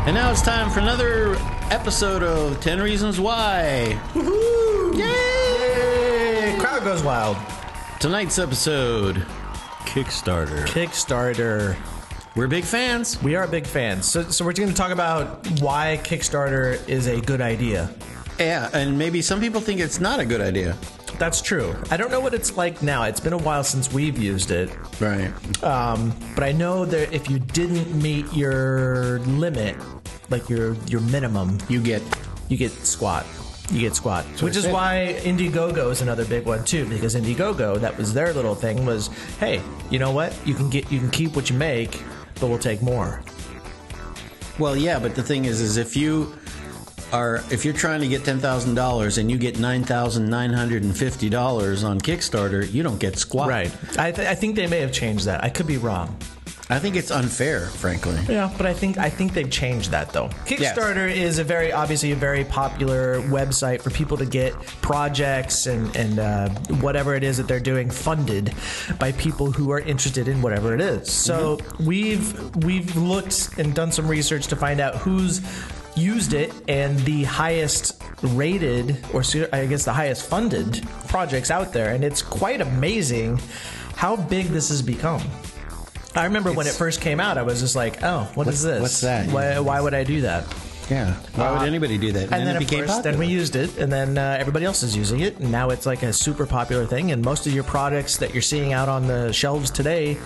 And now it's time for another episode of 10 Reasons Why. Woohoo! Yay! Crowd goes wild. Tonight's episode, Kickstarter. Kickstarter. We're big fans. We are big fans. So we're going to talk about why Kickstarter is a good idea. Yeah, and maybe some people think it's not a good idea. That's true. I don't know what it's like now. It's been a while since we've used it. Right. But I know that if you didn't meet your limit, like your minimum, You get squat. You get squat. So Which is why Indiegogo is another big one too, because Indiegogo, that was their little thing, was, hey, you know what? You can keep what you make, but we'll take more. Well, yeah, but the thing is if you're trying to get $10,000 and you get $9,950 on Kickstarter, you don't get squat. Right. I think they may have changed that. I could be wrong. I think it's unfair, frankly. Yeah, but I think they've changed that though. Kickstarter is obviously a very popular website for people to get projects and whatever it is that they're doing funded by people who are interested in whatever it is. So we've looked and done some research to find out who's used it, and the highest rated, or I guess the highest funded projects out there, and it's quite amazing how big this has become. I remember when it first came out, I was just like, oh, what is this? What's that? Why would I do that? Yeah. Why would anybody do that? And then it became popular. Then we used it, and then everybody else is using it, and now it's like a super popular thing, and most of your products that you're seeing out on the shelves today,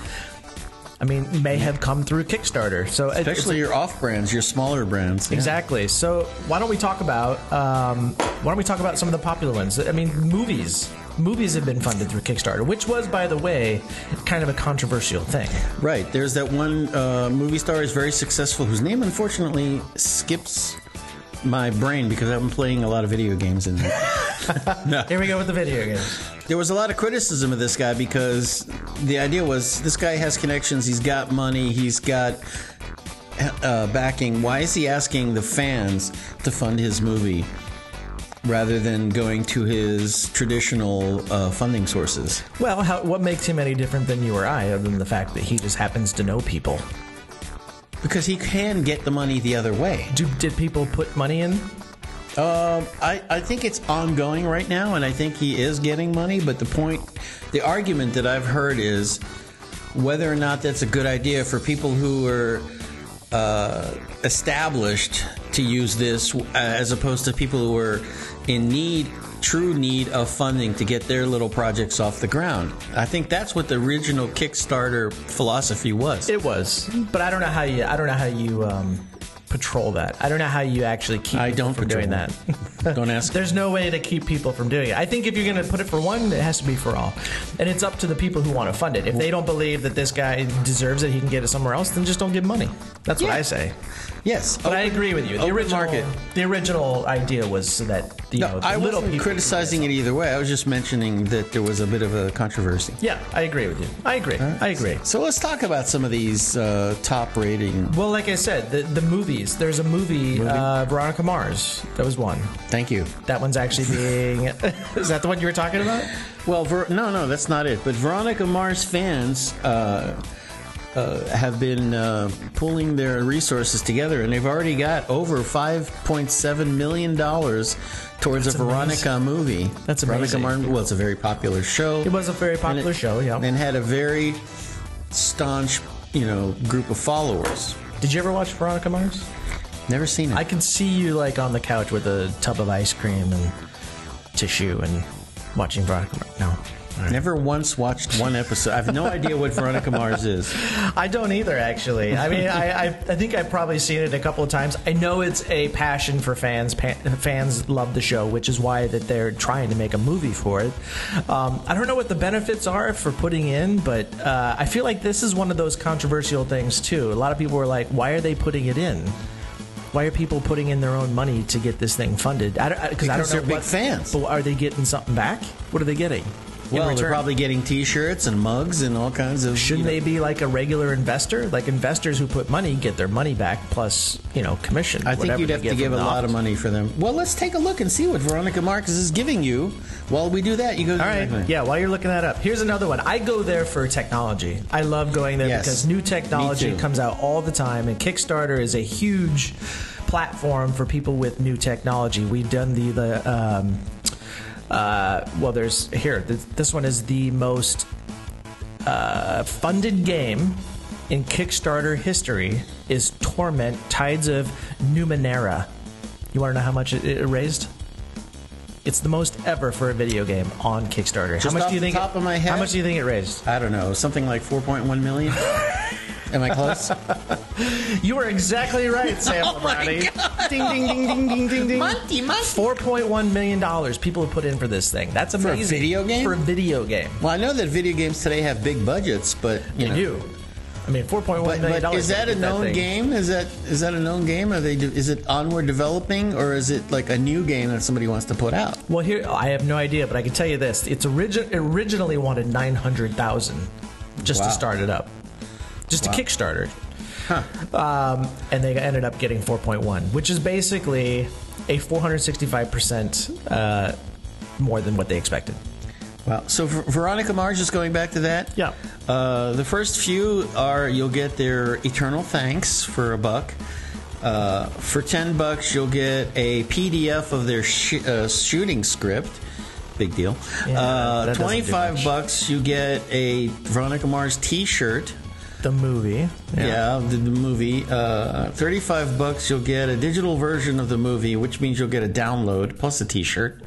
I mean, may have come through Kickstarter. So especially your off brands, your smaller brands. Yeah. Exactly. So why don't we talk about some of the popular ones? I mean, movies. Movies have been funded through Kickstarter, which was, by the way, kind of a controversial thing. Right. There's that one movie star is very successful, whose name unfortunately skips my brain because I've been playing a lot of video games in there. No. Here we go with the video games. There was a lot of criticism of this guy because the idea was this guy has connections, he's got money, he's got backing. Why is he asking the fans to fund his movie rather than going to his traditional funding sources? Well, what makes him any different than you or I, other than the fact that he just happens to know people? Because he can get the money the other way. Did people put money in? I think it's ongoing right now, and I think he is getting money, but the argument that I've heard is whether or not that's a good idea for people who are established to use this as opposed to people who are in true need of funding to get their little projects off the ground. I think that's what the original Kickstarter philosophy was. It was, but I don't know how you patrol that. I don't know how you actually keep people from doing that. Don't ask. There's no way to keep people from doing it. I think if you're going to put it for one, it has to be for all. And it's up to the people who want to fund it. If they don't believe that this guy deserves it, he can get it somewhere else, then just don't give money. That's what I say. Yes. But I agree with you. The original idea was so that I wasn't criticizing it either way. I was just mentioning that there was a bit of a controversy. Yeah, I agree with you. I agree. Right. I agree. So let's talk about some of these top rating. Well, like I said, the movies. There's a movie? Veronica Mars. That was one. Thank you. That one's actually being... Is that the one you were talking about? Well, no, that's not it. But Veronica Mars fans have been pulling their resources together, and they've already got over $5.7 million towards a Veronica movie. That's amazing. Veronica Mars, well, it's a very popular show. It was a very popular show, yeah. And had a very staunch, group of followers. Did you ever watch Veronica Mars? Never seen it. I can see you on the couch with a tub of ice cream and tissue and watching Veronica Mars. No. Right. Never once watched one episode. I have no idea what Veronica Mars is. I don't either, actually. I mean, I think I've probably seen it a couple of times. I know it's a passion for fans. Fans love the show, which is why that they're trying to make a movie for it. I don't know what the benefits are for putting in, but I feel like this is one of those controversial things, too. A lot of people were like, why are they putting it in? Why are people putting in their own money to get this thing funded? Because I don't know. They're big fans. But are they getting something back? What are they getting? Well, they're probably getting T-shirts and mugs and all kinds of... Shouldn't they be like a regular investor? Like investors who put money get their money back plus, commission. I think you'd have to give a lot of money for them. Well, let's take a look and see what Veronica Marcus is giving you. While we do that, you go... All right. Yeah, while you're looking that up. Here's another one. I go there for technology. I love going there because new technology comes out all the time, and Kickstarter is a huge platform for people with new technology. We've done this one is the most funded game in Kickstarter history is Torment Tides of Numenera. You want to know how much it raised? It's the most ever for a video game on Kickstarter. Just off the top of my head? How much do you think it raised? I don't know. Something like 4.1 million? Am I close? You were exactly right, Sam. Oh my God. Ding, ding, ding, ding, ding, ding, ding. Monty. $4.1 million people have put in for this thing. That's amazing. For a video game? For a video game. Well, I know that video games today have big budgets, but they do. I mean, $4.1 million. But is that a known game? Is that a known game? Is it Onward developing, or is it like a new game that somebody wants to put out? Well, here I have no idea, but I can tell you this: it's originally wanted $900,000 just to start it up, just a Kickstarter. Huh. And they ended up getting 4.1, which is basically a 465% more than what they expected. Well, so Veronica Mars, just going back to that. Yeah. The first few you'll get their eternal thanks for $1. For $10, you'll get a PDF of their shooting script. Big deal. Yeah, $25, you get a Veronica Mars T-shirt. The movie. Yeah, the movie. $35, you'll get a digital version of the movie, which means you'll get a download plus a T-shirt.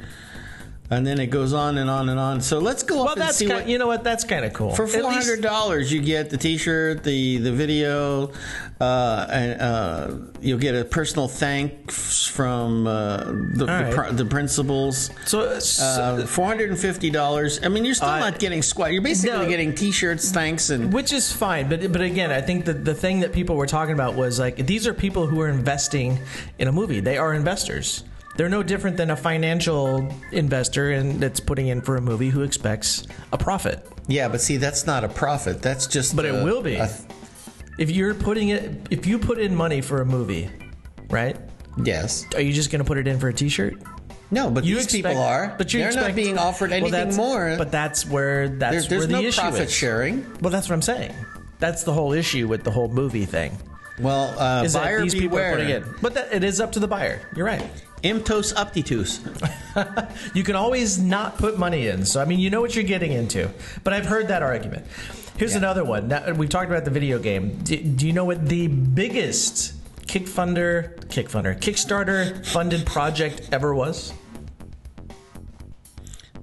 And then it goes on and on and on. So let's go up and see what... You know what? That's kind of cool. For $400, you get the T-shirt, the video, and you'll get a personal thanks from the principals. So $450. I mean, you're still not getting squat. You're basically getting T-shirts, thanks, and... Which is fine. But again, I think that the thing that people were talking about was, like, these are people who are investing in a movie. They are investors. They're no different than a financial investor that's putting in for a movie who expects a profit. Yeah, but see, that's not a profit. That's just... But it will be. If you put in money for a movie, right? Yes. Are you just going to put it in for a T-shirt? No, but these people are. But they're not being offered anything more. But that's where the issue is. There's no profit sharing. Well, that's what I'm saying. That's the whole issue with the whole movie thing. Well, buyer these beware. People are putting in. But it is up to the buyer. You're right. Imptos aptitus. You can always not put money in. So, I mean, you know what you're getting into. But I've heard that argument. Here's another one. Now, we've talked about the video game. Do you know what the biggest Kickstarter funded project ever was?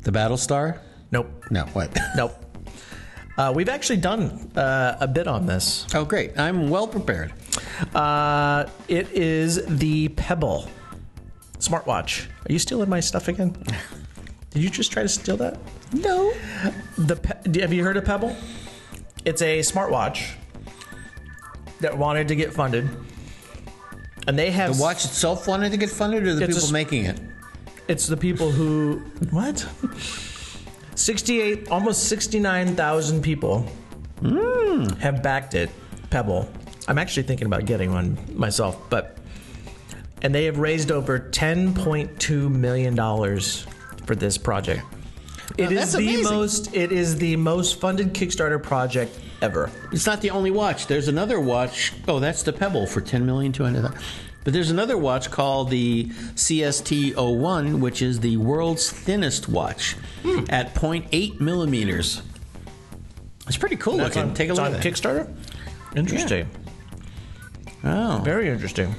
The Battlestar? Nope. No, what? Nope. We've actually done a bit on this. Oh, great. I'm well prepared. It is the Pebble smartwatch. Are you stealing my stuff again? Did you just try to steal that? No. Have you heard of Pebble? It's a smartwatch that wanted to get funded. And they have... The watch itself wanted to get funded, or the people making it? It's the people who... What? Almost 69,000 people have backed it, Pebble. I'm actually thinking about getting one myself, and they have raised over $10.2 million for this project. It is the most funded Kickstarter project ever. It's not the only watch. There's another watch. Oh, that's the Pebble for $10,200,000. But there's another watch called the CST-01, which is the world's thinnest watch at 0.8 millimeters. It's pretty cool looking. Take a look at it. Kickstarter? Interesting. Yeah. Oh. Very interesting.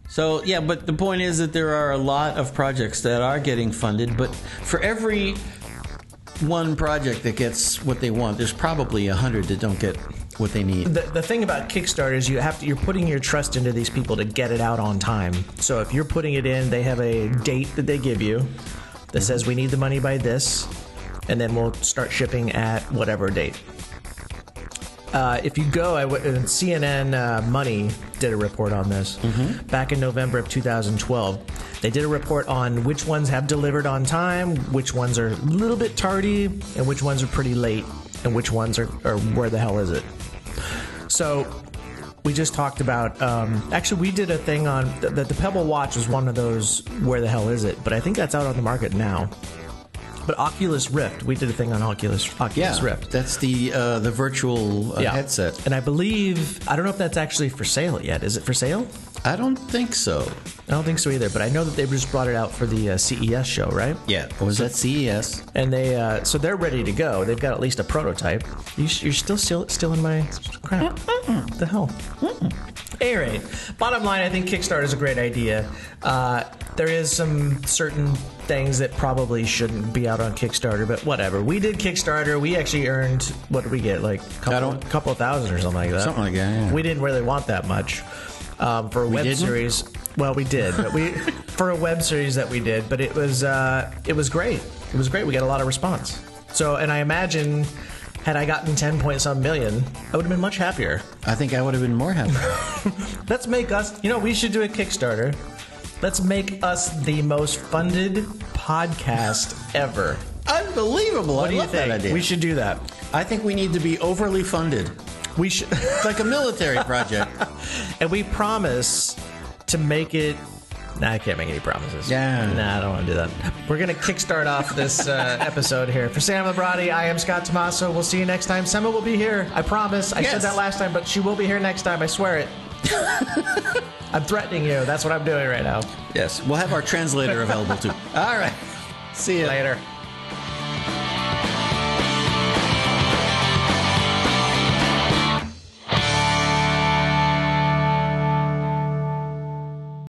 So, yeah, but the point is that there are a lot of projects that are getting funded, but for every one project that gets what they want, there's probably 100 that don't get what they need. The thing about Kickstarter is you're putting your trust into these people to get it out on time. So if you're putting it in, they have a date that they give you that says we need the money by this, and then we'll start shipping at whatever date. If you go, CNN Money did a report on this back in November of 2012. They did a report on which ones have delivered on time, which ones are a little bit tardy, and which ones are pretty late, and which ones are where the hell is it? So we just talked about, actually we did a thing on, the Pebble Watch was one of those, where the hell is it? But I think that's out on the market now. But Oculus Rift, we did a thing on Oculus Rift. That's the virtual headset. And I believe, I don't know if that's actually for sale yet. Is it for sale? I don't think so. I don't think so either, but I know that they just brought it out for the CES show, right? Yeah, it was at CES. And they, so they're ready to go. They've got at least a prototype. You're still in my crap. What the hell? Anyway, bottom line, I think Kickstarter is a great idea. There is some certain things that probably shouldn't be out on Kickstarter, but whatever. We did Kickstarter. We actually earned, what did we get? Like a couple of thousand or something like that. Something like that, yeah. We didn't really want that much for a web series. Well, we did, but for a web series that we did, but it was great. It was great. We got a lot of response. So, and I imagine, had I gotten 10 point some million, I would have been much happier. I think I would have been more happy. Let's make us, we should do a Kickstarter. Let's make us the most funded podcast ever. Unbelievable. What do you think? That idea. We should do that. I think we need to be overly funded. We should. It's like a military project. And we promise to make it. Nah, I can't make any promises. Yeah. Nah, I don't want to do that. We're going to kickstart off this episode here. For Sam Labrati, I am Scott Tommaso. We'll see you next time. Sema will be here. I promise. I said that last time, but she will be here next time. I swear it. I'm threatening you. That's what I'm doing right now. Yes. We'll have our translator available too. All right. See you later.